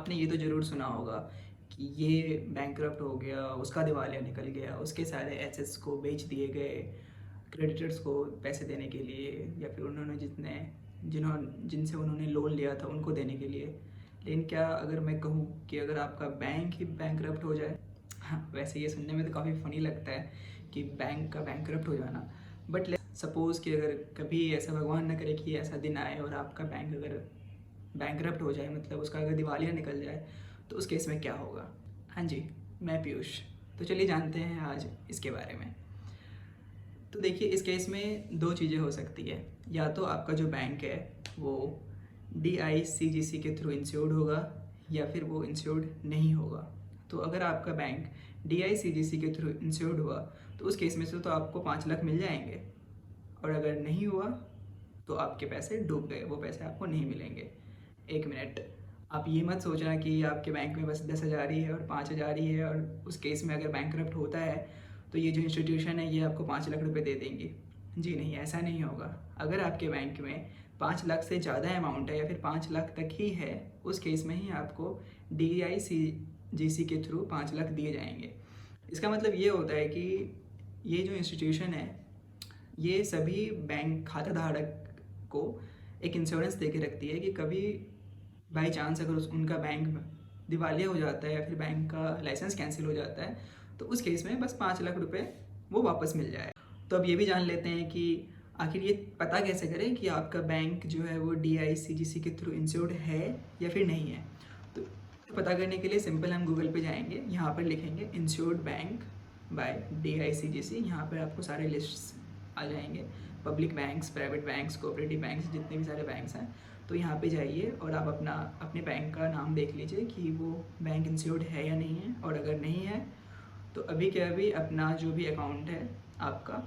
आपने ये तो ज़रूर सुना होगा कि ये बैंकरप्ट हो गया, उसका दिवालिया निकल गया, उसके सारे एसेट्स को बेच दिए गए क्रेडिटर्स को पैसे देने के लिए, या फिर उन्होंने जिनसे उन्होंने लोन लिया था उनको देने के लिए। लेकिन क्या अगर मैं कहूँ कि अगर आपका बैंक ही बैंकरप्ट हो जाए, हाँ वैसे ये सुनने में तो काफ़ी फ़नी लगता है कि बैंक का बैंकरप्ट हो जाना, बट सपोज़ कि अगर कभी ऐसा भगवान ना करे कि ऐसा दिन आए और आपका बैंक अगर बैंकरप्ट हो जाए, मतलब उसका अगर दिवालिया निकल जाए, तो उस केस में क्या होगा। हाँ जी, मैं पीयूष। तो चलिए जानते हैं आज इसके बारे में। तो देखिए, इस केस में दो चीज़ें हो सकती है। या तो आपका जो बैंक है वो DICGC के थ्रू इंश्योर्ड होगा, या फिर वो इंश्योर्ड नहीं होगा। तो अगर आपका बैंक DICGC के थ्रू इंश्योर्ड हुआ तो उस केस में से तो आपको 5 लाख मिल जाएंगे, और अगर नहीं हुआ तो आपके पैसे डूब गए, वो पैसे आपको नहीं मिलेंगे। एक मिनट, आप ये मत सोचना कि आपके बैंक में बस 10,000 ही है और 5,000 ही है, और उस केस में अगर बैंकरप्ट होता है तो ये जो इंस्टीट्यूशन है ये आपको 5 लाख रुपए दे देंगी। जी नहीं, ऐसा नहीं होगा। अगर आपके बैंक में 5 लाख से ज़्यादा अमाउंट है या फिर 5 लाख तक ही है, उस केस में ही आपको DICGC के थ्रू 5 लाख दिए जाएंगे। इसका मतलब ये होता है कि ये जो इंस्टीट्यूशन है ये सभी बैंक खाता धारक को एक इंश्योरेंस दे के रखती है कि कभी बाई चांस अगर उनका बैंक दिवालिया हो जाता है या फिर बैंक का लाइसेंस कैंसिल हो जाता है, तो उस केस में बस 5 लाख रुपए वो वापस मिल जाए। तो अब ये भी जान लेते हैं कि आखिर ये पता कैसे करें कि आपका बैंक जो है वो DICGC के थ्रू इंश्योर्ड है या फिर नहीं है। तो पता करने के लिए सिंपल हम गूगल पे जाएंगे, यहाँ पर लिखेंगे इंश्योर्ड बैंक बाय DICGC। यहाँ पर आपको सारे लिस्ट्स आ जाएंगे, public banks, private banks, cooperative banks, जितने भी सारे बैंक्स हैं। तो यहाँ पे जाइए और आप अपने बैंक का नाम देख लीजिए कि वो बैंक इंश्योर्ड है या नहीं है, और अगर नहीं है तो अभी के अभी अपना जो भी अकाउंट है आपका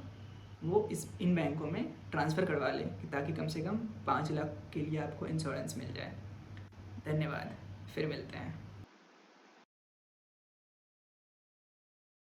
वो इन बैंकों में ट्रांसफ़र करवा लें, ताकि कम से कम 5 लाख के लिए आपको इंश्योरेंस मिल जाए। धन्यवाद, फिर मिलते हैं।